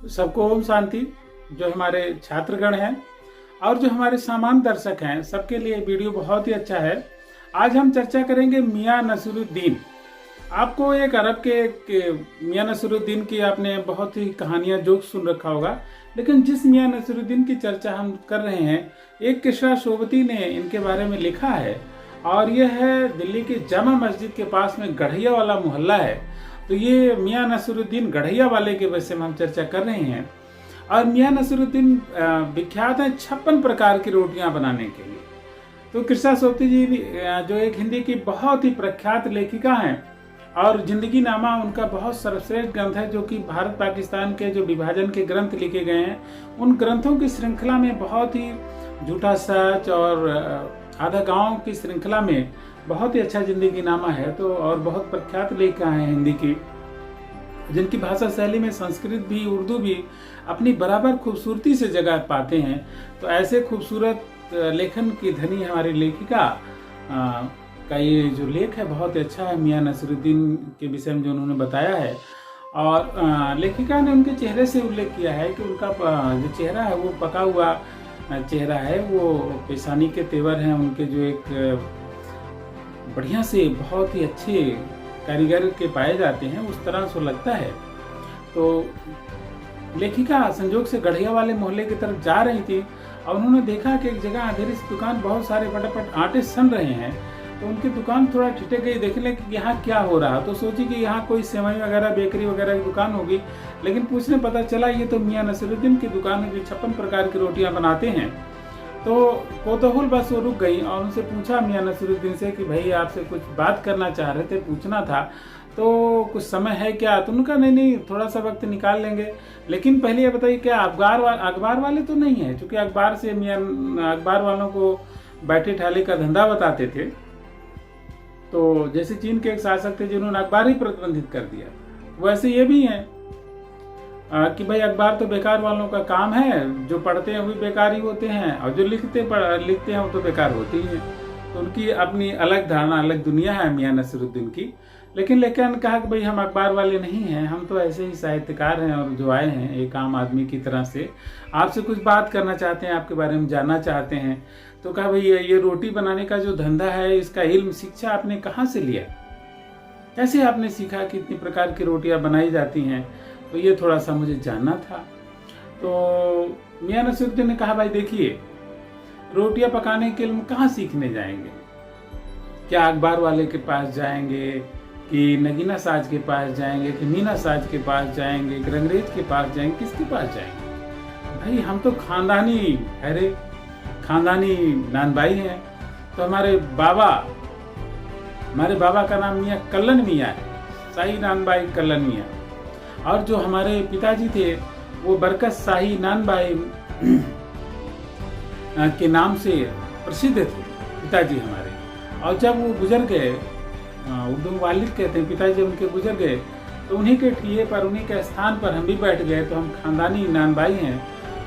सबको ओम शांति। जो हमारे छात्रगण हैं और जो हमारे सामान्य दर्शक हैं, सबके लिए वीडियो बहुत ही अच्छा है। आज हम चर्चा करेंगे मियां नसीरुद्दीन। आपको एक अरब के मियां नसीरुद्दीन की आपने बहुत ही कहानियां जोक सुन रखा होगा, लेकिन जिस मियां नसीरुद्दीन की चर्चा हम कर रहे हैं, एक किशोर सोबती ने इनके बारे में लिखा है और यह है दिल्ली की जामा मस्जिद के पास में गढ़ैया वाला मोहल्ला है। तो ये मियां नसीरुद्दीन गढ़ैया वाले के वजह से हम चर्चा कर रहे हैं। और मियां नसीरुद्दीन विख्यात है 56 प्रकार की रोटियां बनाने के लिए। तो किशोर सोबती जी जो एक हिंदी की बहुत ही प्रख्यात लेखिका हैं और जिंदगी नामा उनका बहुत सर्वश्रेष्ठ ग्रंथ है, जो कि भारत पाकिस्तान के जो विभाजन के ग्रंथ लिखे गए हैं, उन ग्रंथों की श्रृंखला में बहुत ही झूठा सच और आधा गांव की श्रृंखला में बहुत ही अच्छा जिंदगी नामा है। तो और बहुत प्रख्यात लेखिका हैं हिंदी की, जिनकी भाषा शैली में संस्कृत भी उर्दू भी अपनी बराबर खूबसूरती से जगह पाते हैं। तो ऐसे खूबसूरत लेखन की धनी हमारी लेखिका का ये जो लेख है बहुत अच्छा है, मियां नसीरुद्दीन के विषय में जो उन्होंने बताया है। और लेखिका ने उनके चेहरे से उल्लेख किया है कि उनका जो चेहरा है वो पका हुआ चेहरा है, वो पेशानी के तेवर हैं उनके जो एक बढ़िया से बहुत ही अच्छे कारीगर के पाए जाते हैं, उस तरह से लगता है। तो लेखिका संजोग से गढ़ैया वाले मोहल्ले की तरफ जा रही थी और उन्होंने देखा कि एक जगह अंधेरी सी दुकान बहुत सारे फटाफट आटे सन रहे हैं। तो उनकी दुकान थोड़ा ठिठक गई, देखने कि यहाँ क्या हो रहा। तो सोची कि यहाँ कोई सेवई वगैरह बेकरी वगैरह की दुकान होगी, लेकिन पूछने पता चला ये तो मियां नसीरुद्दीन की दुकान है जो 56 प्रकार की रोटियां बनाते हैं। तो कोतूहल बस वो रुक गई और उनसे पूछा मियां नसीरुद्दीन से कि भाई आपसे कुछ बात करना चाह रहे थे, पूछना था, तो कुछ समय है क्या? तो उनका नहीं, थोड़ा सा वक्त निकाल लेंगे, लेकिन पहले ये बताइए क्या अखबार वाले तो नहीं है? क्योंकि अखबार से मियां अखबार वालों को बैठे ठाले का धंधा बताते थे। तो जैसे चीन के एक शासक थे जिन्होंने अखबार ही प्रतिबंधित कर दिया, वैसे ये भी है कि भाई अखबार तो बेकार वालों का काम है, जो पढ़ते हैं वो भी बेकार ही होते हैं और जो लिखते हैं वो तो बेकार होते ही हैं। तो उनकी अपनी अलग धारणा, अलग दुनिया है मियां नसीरुद्दीन की। लेकिन कहा कि भाई हम अखबार वाले नहीं हैं, हम तो ऐसे ही साहित्यकार हैं और जो आए हैं एक आम आदमी की तरह से आपसे कुछ बात करना चाहते हैं, आपके बारे में जानना चाहते हैं। तो कहा भाई ये रोटी बनाने का जो धंधा है, इसका इल्म शिक्षा आपने कहाँ से लिया, कैसे आपने सीखा कि इतनी प्रकार की रोटियां बनाई जाती हैं? तो ये थोड़ा सा मुझे जानना था। तो मियां नसीरुद्दीन ने कहा भाई देखिए, रोटियां पकाने के इल्म कहाँ सीखने जाएंगे? क्या अखबार वाले के पास जाएंगे कि नगीना साज के पास जाएंगे कि मीना साज के पास जाएंगे कि रंगरेज के पास जाएंगे, किसके पास जाएंगे? भाई हम तो खानदानी नानबाई हैं। तो हमारे बाबा का नाम मियां कल्लन मियां है, शाही नानबाई कल्लन मियां। और जो हमारे पिताजी थे वो बरकत शाही नानबाई के नाम से प्रसिद्ध थे पिताजी हमारे। और जब वो गुजर गए, उर्दू में वालिद कहते हैं, पिताजी उनके गुजर गए, तो उन्हीं के ठिये पर, उन्हीं के स्थान पर हम भी बैठ गए। तो हम खानदानी नानबाई हैं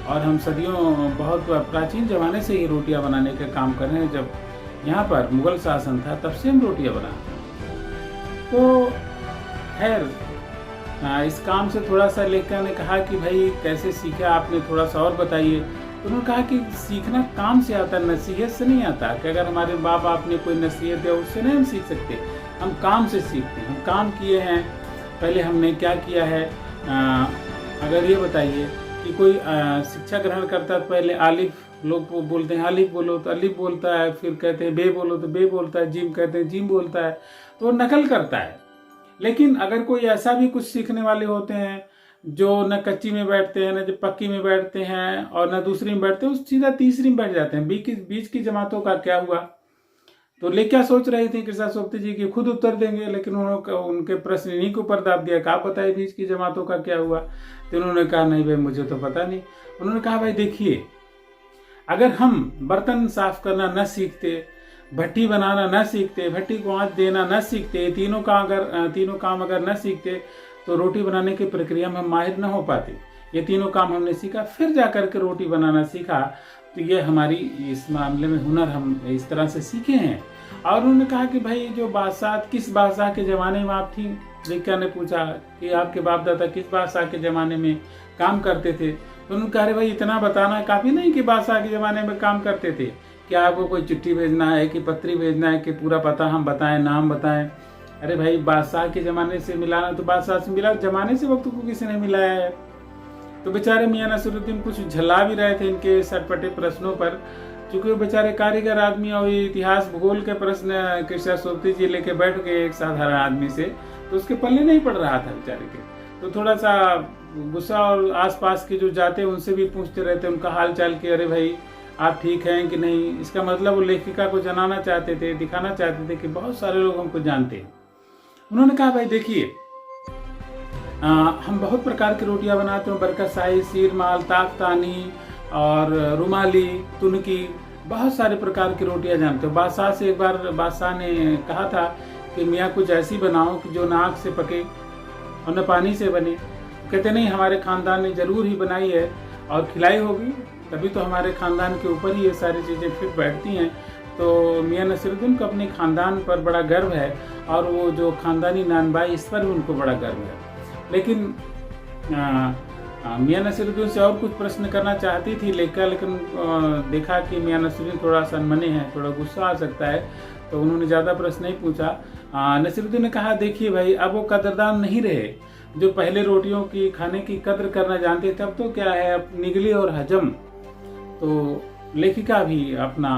और हम सदियों बहुत प्राचीन जमाने से ही रोटियां बनाने का काम कर रहे हैं। जब यहाँ पर मुगल शासन था तब से हम रोटियां बनाते हैं। तो खैर इस काम से थोड़ा सा लेखिका ने कहा कि भाई कैसे सीखा आपने, थोड़ा सा और बताइए। तो उन्होंने कहा कि सीखना काम से आता, नसीहत से नहीं आता। कि अगर हमारे माँ बाप ने कोई नसीहत दिया उससे नहीं हम सीख सकते, हम काम से सीखते हैं। हम काम किए हैं, पहले हमने क्या किया है। अगर ये बताइए कि कोई शिक्षा ग्रहण करता है तो पहले आलिफ, लोग बोलते हैं आलिफ बोलो तो अलिफ बोलता है, फिर कहते हैं बे बोलो तो बे बोलता है, जिम कहते हैं जिम बोलता है, तो वो नकल करता है। लेकिन अगर कोई ऐसा भी कुछ सीखने वाले होते हैं जो न कच्ची में बैठते हैं, न जो पक्की में बैठते हैं और न दूसरी में बैठते हैं, उस सीधा तीसरी में बैठ जाते हैं। बीच की जमातों का क्या हुआ? तो लेखिका सोच रही थी किशोर सोबती जी की खुद उत्तर देंगे, लेकिन उनके प्रश्न इन्हीं को ऊपर दाब दिया कि आप बताइए बीच की जमातों का क्या हुआ? तो उन्होंने कहा नहीं भाई मुझे तो पता नहीं। उन्होंने कहा भाई देखिए, अगर हम बर्तन साफ करना न सीखते, भट्टी बनाना न सीखते, भट्टी को आंच देना न सीखते, तीनों काम अगर न सीखते तो रोटी बनाने की प्रक्रिया में हम माहिर न हो पाते। ये तीनों काम हमने सीखा, फिर जाकर के रोटी बनाना सीखा। तो ये हमारी इस मामले में हुनर हम इस तरह से सीखे हैं। और उन्होंने कहा कि भाई जो बादशाह, किस बादशाह के ज़माने में आप थी, भिक्षा ने पूछा कि आपके बाप दादा किस बादशाह के ज़माने में काम करते थे। तो उन्होंने कहा, अरे भाई इतना बताना काफ़ी नहीं कि बादशाह के ज़माने में काम करते थे, क्या आपको कोई चिट्ठी भेजना है कि पत्री भेजना है कि पूरा पता हम बताएं, नाम बताएं। अरे भाई बादशाह के ज़माने से मिलाना तो बादशाह से मिला, ज़माने से वक्त को किसी ने मिलाया है। तो बेचारे मियाँ नसीरुद्दीन कुछ झल्ला भी रहे थे इनके सटपटे प्रश्नों पर, क्योंकि वो बेचारे कारीगर आदमी और इतिहास भूगोल के प्रश्न कृष्णा सोबती जी लेके बैठ गए एक साधारण आदमी से, तो उसके पल्ले नहीं पड़ रहा था बेचारे के। तो थोड़ा सा गुस्सा, और आसपास के जो जाते उनसे भी पूछते रहते उनका हाल चाल कि अरे भाई आप ठीक हैं कि नहीं। इसका मतलब वो लेखिका को जनाना चाहते थे, दिखाना चाहते थे कि बहुत सारे लोग हमको जानते हैं। उन्होंने कहा, भाई देखिए हम बहुत प्रकार की रोटियां बनाते हैं, बरकतशाही, सीरमाल, ताकतानी और रुमाली, तुनकी, बहुत सारे प्रकार की रोटियां जानते हो। बादशाह से एक बार बादशाह ने कहा था कि मियाँ कुछ ऐसी बनाओ कि जो नाक से पके और न पानी से बने। कहते नहीं, हमारे खानदान ने जरूर ही बनाई है और खिलाई होगी, तभी तो हमारे खानदान के ऊपर ही ये सारी चीज़ें फिट बैठती हैं। तो मियाँ नसीरुद्दीन को अपने खानदान पर बड़ा गर्व है और वो जो खानदानी नानबाई, इस पर भी उनको बड़ा गर्व है। लेकिन मियाँ नसीरुद्दीन से और कुछ प्रश्न करना चाहती थी लेकिन देखा कि मियाँ नसीरुद्दीन थोड़ा सनमने हैं, थोड़ा गुस्सा आ सकता है, तो उन्होंने ज़्यादा प्रश्न नहीं पूछा। नसीरुद्दीन ने कहा, देखिए भाई अब वो कदरदान नहीं रहे जो पहले रोटियों की खाने की कद्र करना जानते थे। अब तो क्या है, अब निगली और हजम। तो लेखिका भी अपना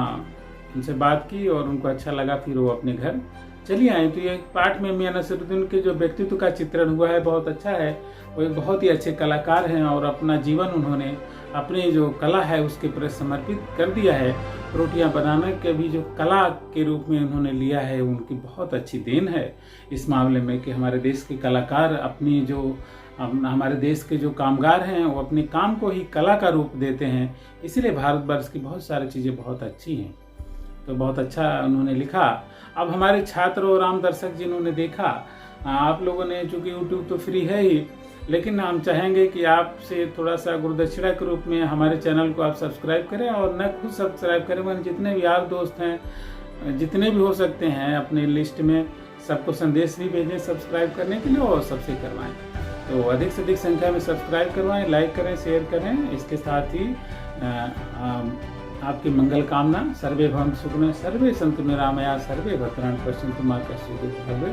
उनसे बात की और उनको अच्छा लगा, फिर वो अपने घर चली आई। तो ये पाठ में मियाँ नसीरुद्दीन के जो व्यक्तित्व का चित्रण हुआ है बहुत अच्छा है। वो एक बहुत ही अच्छे कलाकार हैं और अपना जीवन उन्होंने अपनी जो कला है उसके प्रति समर्पित कर दिया है। रोटियां बनाने के भी जो कला के रूप में उन्होंने लिया है, उनकी बहुत अच्छी देन है इस मामले में कि हमारे देश के कलाकार अपनी जो हमारे देश के जो कामगार हैं वो अपने काम को ही कला का रूप देते हैं। इसीलिए भारतवर्ष की बहुत सारी चीज़ें बहुत अच्छी हैं। तो बहुत अच्छा उन्होंने लिखा। अब हमारे छात्र और आम दर्शक जिन्होंने देखा, आप लोगों ने, चूँकि यूट्यूब तो फ्री है ही, लेकिन हम चाहेंगे कि आपसे थोड़ा सा गुरुदक्षिणा के रूप में हमारे चैनल को आप सब्सक्राइब करें, और न खुद सब्सक्राइब करें, मैंने जितने भी यार दोस्त हैं, जितने भी हो सकते हैं अपने लिस्ट में सबको संदेश भी भेजें सब्सक्राइब करने के लिए और सबसे करवाएं। तो अधिक से अधिक संख्या में सब्सक्राइब करवाएं, लाइक करें, शेयर करें। इसके साथ ही आपकी मंगल कामना। सर्वे भवन्तु सुखिनः, सर्वे सन्तु निरामया, सर्वे भद्राणि पश्यन्तु मा कश्चित् दुःखं भवेत्।